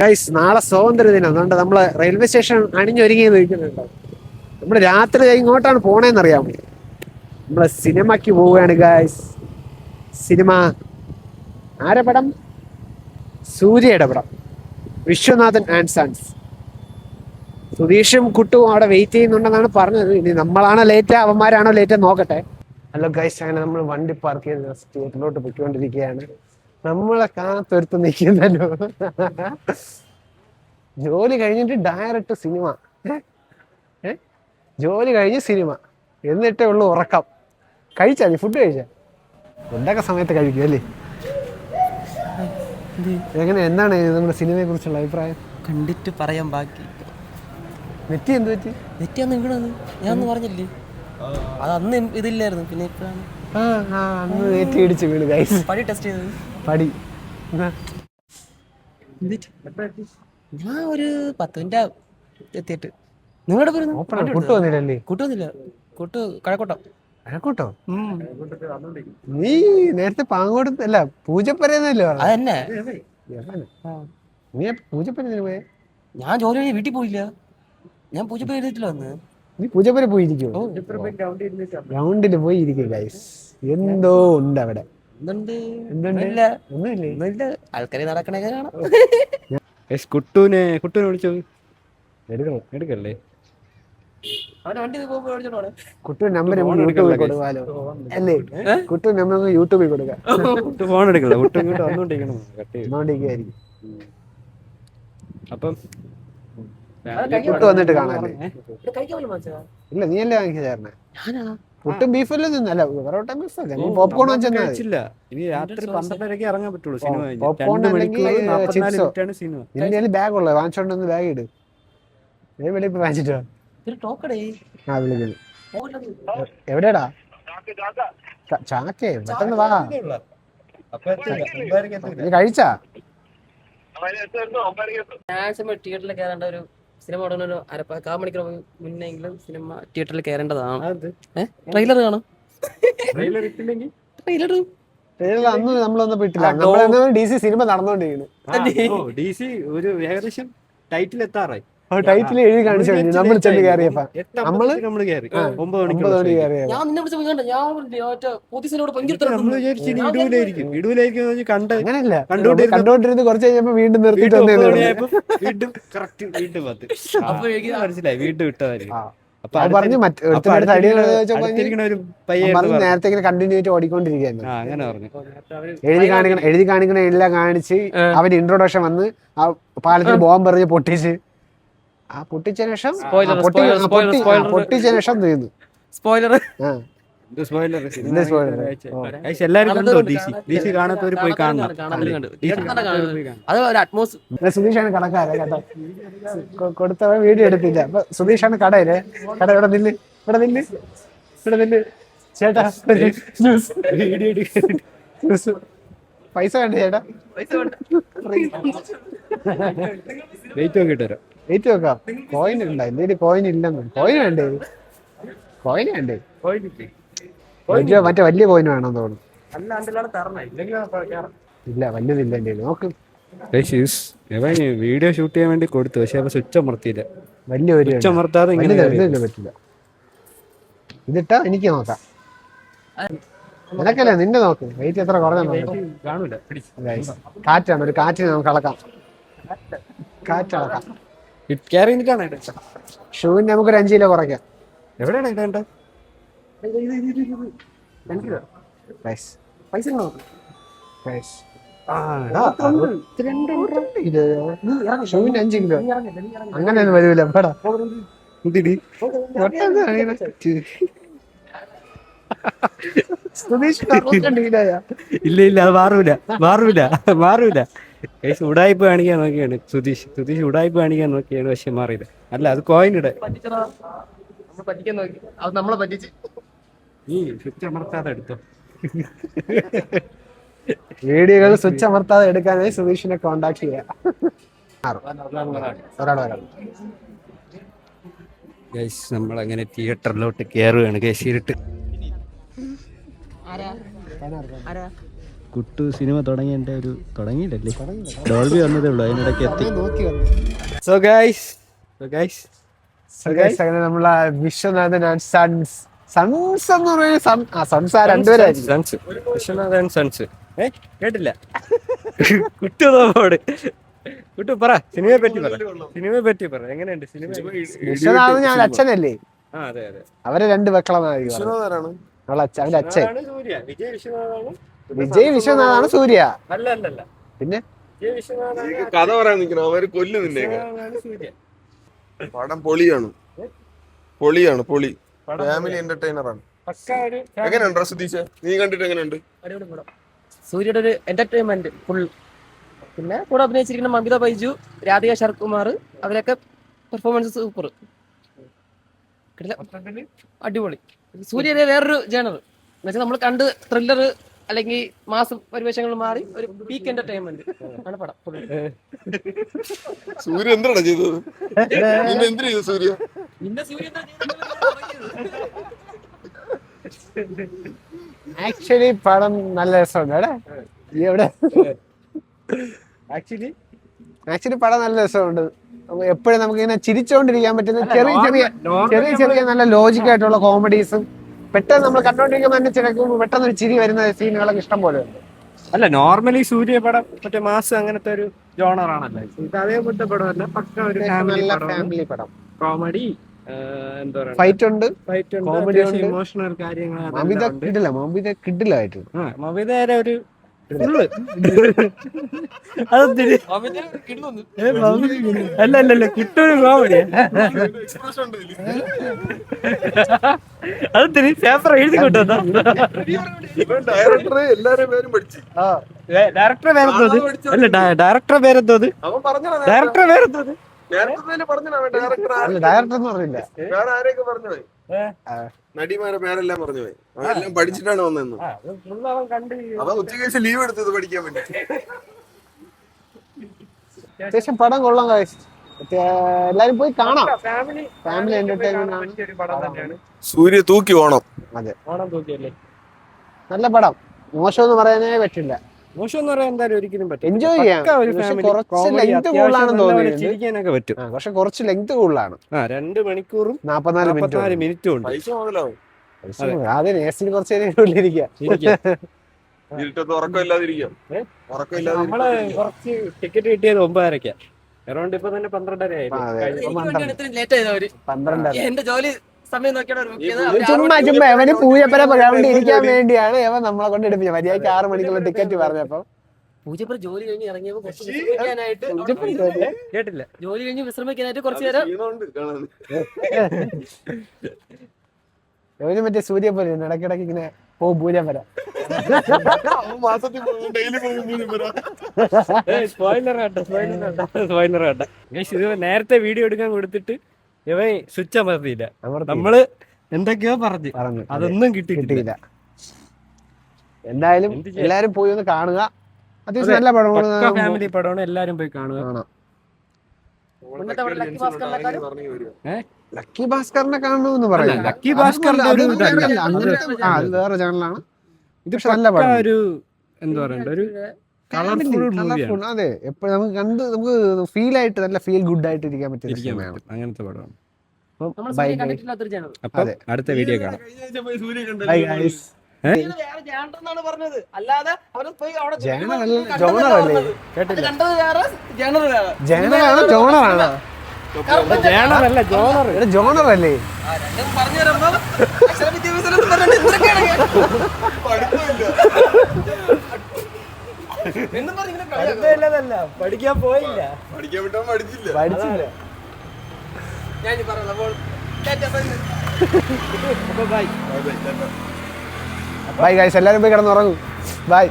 Guys നാളെ സ്വാതന്ത്ര്യ ദിനം. അതുകൊണ്ട് നമ്മള് റെയിൽവേ സ്റ്റേഷൻ അണിഞ്ഞൊരുങ്ങി നിൽക്കുന്നുണ്ടോ. നമ്മള് രാത്രി ഇങ്ങോട്ടാണ് പോണേന്ന് അറിയാമോ? നമ്മള് സിനിമയ്ക്ക് പോവുകയാണ് ഗൈസ്. സിനിമ ആരെ പടം? സൂര്യയുടെ പടം, വിശ്വനാഥൻ ആൻഡ് സൺസ്. സുധീഷും കുട്ടും അവിടെ വെയിറ്റ് ചെയ്യുന്നുണ്ടെന്നാണ് പറഞ്ഞത്. ഇനി നമ്മളാണോ ലേറ്റ്, അവന്മാരാണോ ലേറ്റ് നോക്കട്ടെ. ഹലോ ഗൈസ്, അങ്ങനെ നമ്മൾ വണ്ടി പാർക്ക് ചെയ്ത് തിയേറ്ററിലോട്ട് പൊയ്ക്കൊണ്ടിരിക്കുകയാണ്. നമ്മളെ കാത്തൊരുത്ത് നിൽക്കുന്നല്ലോ. ജോലി കഴിഞ്ഞിട്ട് ഡയറക്റ്റ് സിനിമ. ജോലി കഴിഞ്ഞ് സിനിമ, എന്നിട്ടേ ഉള്ളു ഉറക്കം. കഴിച്ചാ നീ? ഫുഡ് കഴിച്ചാ? ഫുഡൊക്കെ സമയത്ത് കഴിക്കും അല്ലേ? എങ്ങനെ, എന്താണ് നമ്മുടെ സിനിമയെ കുറിച്ചുള്ള അഭിപ്രായം? കണ്ടിട്ട് പറയാൻ ബാക്കി. നെറ്റി എന്ത് പറ്റി? നെറ്റിയാ നിങ്ങളത് ഞാൻ ഒന്നും പറഞ്ഞില്ലേ? അത് അന്ന് ഇതില്ലായിരുന്നു, പിന്നെ ഇപ്പോഴാണ് അന്ന് നെറ്റി ഇടിച്ച് വീണ് ഗൈസ്. പടി ടെസ്റ്റ് ചെയ്തത്. പടി ഞാൻ ഒരു 10 മിനിറ്റ് എത്തിയിട്ട്. നിങ്ങളുടെ കൂട്ട് വന്നില്ലല്ലേ? കൂട്ടുവന്നില്ല. കൂട്ട് കഴക്കൂട്ടം. കഴക്കൂട്ടോ? നീ നേരത്തെ പാങ്ങോട് അല്ല പൂജപ്പരന്നല്ലോ. അതന്നെ. നീ പൂജപ്പര പോയെ? ഞാൻ ജോലി കഴിഞ്ഞ് വീട്ടിൽ പോയില്ല. ഞാൻ പൂജപ്പര എഴുതിയിട്ടില്ല വന്ന്. നീ പൂജപ്പര പോയിരിക്കോ? ഗ്രൗണ്ടില് പോയി ഇരിക്കും ഗൈസ്. എന്തോ ഉണ്ട് അവിടെ. ആൾക്കാരെ നടക്കണേ കാണാം. കുട്ടുവിനെ വിളിച്ചോ. എടുക്കല്ലേ? കുട്ടു നമ്പർ യൂട്യൂബിൽ കൊടുക്കാലോ അല്ലേ? കുട്ടു നമ്പർ യൂട്യൂബിൽ കൊടുക്കാം. ഫോൺ എടുക്കല്ലേ? കുട്ടു ഇങ്ങോട്ട് വന്നോണ്ടിരിക്കണം. അപ്പം കുട്ടു വന്നിട്ട് കാണാല്ലേ? ഇല്ല, നീ അല്ലേ വാങ്ങിച്ചേർന്നെ? പുട്ടും ബീഫല്ലേ നിന്നല്ല, പൊറോട്ട ബീഫല്ലേ? നീ പോപ്കോൺ കഴിച്ചില്ല. ഇനി രാത്രി 12:30 ഇറങ്ങാൻ പറ്റുള്ളൂ സിനിമ. പോപ്കോൺ അല്ലെങ്കിൽ നിന്റെ ബാഗ് ഉള്ളത് വാങ്ങിച്ചോണ്ടൊന്ന് ബാഗ് ഇട്. വെളിയിൽ വാങ്ങിച്ചിട്ടോ? എവിടെയാടാ ചാക്കേ? പെട്ടെന്ന് വാ. നീ കഴിച്ചാ? തിയേറ്ററിൽ കയറേണ്ട ഒരു സിനിമ തുടങ്ങുന്ന 1/4 മണിക്കൂർ മുന്നെങ്കിലും സിനിമ തിയേറ്ററിൽ കയറേണ്ടതാണ്. ട്രെയിലർ കാണാം. ട്രെയിലർ അന്ന് നമ്മളൊന്നും പോയിട്ടില്ല. നമ്മളെന്തോ DC സിനിമ നടന്നുകൊണ്ടിരിക്കുന്നു. DC ഒരു ഏകദേശം ടൈറ്റിൽ എത്താറായി. ടൈറ്റിൽ എഴുതി കാണിച്ചു കഴിഞ്ഞു. നമ്മൾ ചെന്ന് കയറിയപ്പോ നമ്മള് 9 മണിക്ക് കണ്ടോണ്ടിരുന്ന് കുറച്ച് കഴിഞ്ഞപ്പോ വീണ്ടും നിർത്തിയിട്ട് മനസ്സിലായി. വീണ്ടും വിട്ടതായിരിക്കും. പറഞ്ഞു നേരത്തെ കണ്ടിന്യൂറ്റി ഓടിക്കൊണ്ടിരിക്കുകയായിരുന്നു. അങ്ങനെ പറഞ്ഞു. എഴുതി കാണിക്കണ എല്ലാം കാണിച്ച് അവന് ഇൻട്രൊഡക്ഷൻ വന്ന് ആ പാലത്തിൽ ബോംബ് എറിഞ്ഞ് പൊട്ടിച്ച് പൊട്ടിച്ചതിന് ശേഷം തീർന്നു. സ്പോയിലർ. എല്ലാരും കണ്ടോ? DC കാണാത്തവര് പോയി കാണണം. സുധീഷാണ് കടക്കാരെ കേട്ടോ. കൊടുത്തവ വീഡിയോ എടുത്തില്ല. അപ്പൊ സുധീഷാണ് കടയിലെ. കട ഇവിടെ നില്ല് ചേട്ടാ. പൈസ വേണ്ട ചേട്ടാ? വെയിറ്റ് വെക്കാം. കോയിൻ ഉണ്ടോ? എന്തെങ്കിലും കോയിൻ ഇല്ലെന്ന്. കോയിൻ വേണ്ടേ? മറ്റേ വലിയ കോയിൻ വേണം തോന്നുന്നു. ഇല്ല, വലുതില്ല എന്റെ. നോക്ക്. വീഡിയോ ഷൂട്ട് ചെയ്യാൻ വേണ്ടി കൊടുത്തു, പക്ഷെ സ്വിച്ച് അമർത്തിയില്ല. വലിയ പറ്റില്ല. ഇതിട്ടാ എനിക്ക് നോക്കാം. നിനക്കല്ലേ? നിന്റെ നോക്ക്. വെയിറ്റ് എത്ര കുറഞ്ഞു കാണൂല. കാറ്റാണ്. ഒരു കാറ്റിന് നമുക്ക് അളക്കാം. കാറ്റളക്കാം. ഷൂവിന് നമുക്കൊരു 5 കിലോ കുറയ്ക്കാം. എവിടെയാണ് ഇടേണ്ടത്? ഷൂവിന് 5 കിലോ അങ്ങനെയൊന്നും വരൂല. പേടാ ഇല്ല, അത് മാറൂല. ഉടായ്പ കാണിക്കാൻ നോക്കിയാണ് സുധീഷ് ഉടായ്പ കാണിക്കാൻ നോക്കിയാണ്, പക്ഷെ മാറിയില്ല. അല്ല, അത് കോയിൻ ഇട സ്വിച്ച് അമർത്താതെ എടുത്തോ. വീഡിയോകൾ സ്വിച്ച് അമർത്താതെ എടുക്കാനായി സുധീഷിനെ കോണ്ടാക്ട് ചെയ്യാം. നമ്മളങ്ങനെ തിയേറ്ററിലോട്ട് കയറുകയാണ്. കേശിരിട്ട് കുട്ടു സിനിമ തുടങ്ങിയതിന്റെ ഒരു തുടങ്ങിയില്ലല്ലേ, ഡോൾബി വന്നതേ ഉള്ളൂ, അതിനിടയ്ക്ക് എത്തി. നോക്കി വന്നു. സോ ഗൈസ് അങ്ങനെ നമ്മളെ വിശ്വനാഥൻ ആൻഡ് സൺസ് എന്ന് പറയുന്നത് സൺസ് ആ രണ്ടുപേരായിരിക്കും. വിശ്വനാഥൻ സൺസ് കേട്ടില്ല. കുട്ടു കുട്ടു പറ, സിനിമയെ പറ്റി പറ എങ്ങനെയുണ്ട് സിനിമ? വിശ്വനാഥൻ ഞാൻ അച്ഛനല്ലേ, അതെ അതെ, അവരെ രണ്ട് മക്കളെന്നാണ് അവളെ അവന്റെ അച്ഛൻ. വിജയ് വിശ്വനാഥാണ് സൂര്യ. അല്ല പിന്നെ കഥ പറയാൻ നിൽക്കണം, അവര് കൊല്ലും നിന്നെ. പടം പൊളിയാണ് പൊളി. ഫാമിലി എന്റർടൈനർ ആണ്. എങ്ങനെയുണ്ട് സുധീഷ്, നീ കണ്ടിട്ട് എങ്ങനെയുണ്ട്? അടിപൊളി പടം. സൂര്യയുടെ ഒരു എന്റർടൈൻമെന്റ് ഫുൾ. പിന്നെ കൂടെ അഭിനയിച്ചിരിക്കുന്ന മമിത ബൈജു, രാധിക ശരത് കുമാർ, അവരൊക്കെ പെർഫോമൻസ് സൂപ്പർ. അടിപൊളി. സൂര്യയുടെ വേറൊരു ജേണർ എന്നുവെച്ചാൽ നമ്മൾ കണ്ട് ത്രില്ലർ അല്ലെങ്കിൽ മാസ് പരിവേഷങ്ങൾ മാറി ഒരു പീക്ക് എന്റർടൈൻമെന്റ് ആണ് പടം. സൂര്യ എന്താണ് ചെയ്തത്? എന്തിനു ചെയ്തു സൂര്യ? പിന്നെ സൂര്യ ആക്ച്വലി പടം നല്ല രസമുണ്ട്. എവിടെ ആക്ച്വലി പടം നല്ല രസമുണ്ട്. എപ്പോഴും നമുക്ക് ഇങ്ങനെ ചിരിച്ചുകൊണ്ടിരിക്കാൻ പറ്റുന്ന ചെറിയ നല്ല ലോജിക് ആയിട്ടുള്ള കോമഡീസും പെട്ടെന്ന് നമ്മൾ കണ്ടോണ്ടിരിക്കുമ്പോൾ തന്നെ ചിലപ്പോൾ പെട്ടെന്ന് ഒരു ചിരി വരുന്ന സീനുകളൊക്കെ ഇഷ്ടം പോലെ ഉണ്ട്. അല്ല, നോർമലി സൂര്യ പടം മറ്റേ മാസ് അങ്ങനത്തെ ഒരു ജോണറാണല്ലോ. ഇത് അതേപോലത്തെ പടമല്ല, പക്ക ഒരു ഫാമിലി പടം. കോമഡി, എന്താ പറയുക, ഫൈറ്റ് ഉണ്ട്, കോമഡി ഉണ്ട്, ഇമോഷണൽ കാര്യങ്ങൾ. മമിത കിഡിലായിട്ട് മമിതയുടെ ഒരു അല്ല കിട്ടൊരു കോമഡിയാ. അതെന്തിന് പേപ്പർ എഴുതി കൊണ്ടുവന്നാ? ഡയറക്ടർ എല്ലാരും പേരും പഠിച്ചു. ഡയറക്ടറെ പേരെന്തോത്? അല്ല, ഡയറക്ടറെ പേരെന്തോത്? ഡയറക്ടറെ പേരെന്തോത്? ഡയറക്ടർ എന്ന് പറഞ്ഞില്ല, വേറെ ആരെയൊക്കെ പറഞ്ഞു പോയി, നടിമാരെ പേരെല്ലാം പറഞ്ഞു പോയി. അതെല്ലാം പഠിച്ചിട്ടാണ് വന്നതെന്ന്. അവൻ ഉച്ചയ്ക്ക് ലീവ് എടുത്തത് പഠിക്കാൻ വേണ്ടി. അത്യാവശ്യം പടം കൊള്ളാം. എല്ലാരും പോയി കാണാം. ഫാമിലി എന്റർടൈൻമെന്റ് ആണ്. സൂര്യ തൂക്കി ഓണം. അതെ, ഓണം തൂക്കിയല്ലേ, നല്ല പടം. മോശമെന്ന് പറയാനേ പറ്റില്ല. മോശം എന്ന് പറയാൻ എന്തായാലും ഒരിക്കലും പറ്റും. എൻജോയ് ചെയ്യാം. കുറച്ച് ലെങ്ത് കൂടുതലാണെന്ന് തോന്നുന്നു. ചിരിക്കാനൊക്കെ പറ്റും, പക്ഷെ കുറച്ച് ലെങ്ത് കൂടുതലാണ്. 2 മണിക്കൂറും 44 മിനിറ്റും ഉണ്ട്. പൈസ മുതലാവും. ആദ്യം നേഴ്സിന് കുറച്ച് നേരം ഉള്ളിരിക്കാം. ഇരുട്ടത്ത് ഉറക്കമില്ലാതിരിക്കാം. നമ്മള് കുറച്ച് ടിക്കറ്റ് കിട്ടിയത് 9:30. അറൗണ്ട് ഇപ്പൊ തന്നെ 12:30 ആയി. ലേറ്റ് ആയതവര് 12. എന്റെ ജോലി സമയം നോക്കിയാണ് ചുമ്മാ അവന് പൂജപ്പര ഗ്രൗണ്ടിൽ ഇരിക്കാൻ വേണ്ടിയാണ് അവൻ നമ്മളെ കൊണ്ട് എടുപ്പിച്ചത്. മര്യാദയ്ക്ക് 6 മണിക്കുള്ള ടിക്കറ്റ് പറഞ്ഞപ്പോ പൂജപ്പുര ജോലി കഴിഞ്ഞ് ഇറങ്ങിയപ്പോ കുറച്ച് വിശ്രമിക്കാനായിട്ട് കേട്ടില്ല. ജോലി കഴിഞ്ഞ് വിശ്രമിക്കാനായിട്ട് കുറച്ചു നേരം അവന് മറ്റേ സൂര്യ പോലെ ഇടയ്ക്കിടയ്ക്ക് ഇങ്ങനെ പോകും പൂജപ്പര. നേരത്തെ വീഡിയോ എടുക്കാൻ കൊടുത്തിട്ട് ഇവ സ്വിച്ച് അമർത്തിയില്ല. നമ്മള് എന്തൊക്കെയോ പറഞ്ഞു, അതൊന്നും കിട്ടിയില്ല. എന്തായാലും എല്ലാരും പോയി ഒന്ന് കാണുക. അത്യാവശ്യം നല്ല പടമാണ്, ഫാമിലി പടമാണ്, എല്ലാരും പോയി കാണുക. ലക്കി ഭാസ്കറിനെ കാണണമെന്ന് പറയാം. ലക്കി ഭാസ്കറിന്റെ അത് വേറെ ചാനലാണ്. ഇത് പക്ഷെ നല്ല പടം, ഒരു എന്താ പറയണ്ട, ഒരു കളർഫുൾ മൂവിയാണ്. അതെ, എപ്പോഴും നമുക്ക് കണ്ട് നമുക്ക് ഫീൽ ആയിട്ട് നല്ല ഫീൽ ഗുഡ് ആയിട്ട് ഇരിക്കാൻ പറ്റുന്ന സിനിമയാണ്. അങ്ങനത്തെ പടമാണ്. കണ്ടിട്ടില്ലാത്തൊരു അപ്പൊ അടുത്ത വീഡിയോ കാണാം. ജോണറല്ലേ പഠിക്കാൻ പോയില്ല, പഠിക്കാൻ വിട്ടാൻ പഠിച്ചില്ല. ബൈ ഗൈസ്, എല്ലാരും പോയി കിടന്നുറങ്ങും. ബൈ.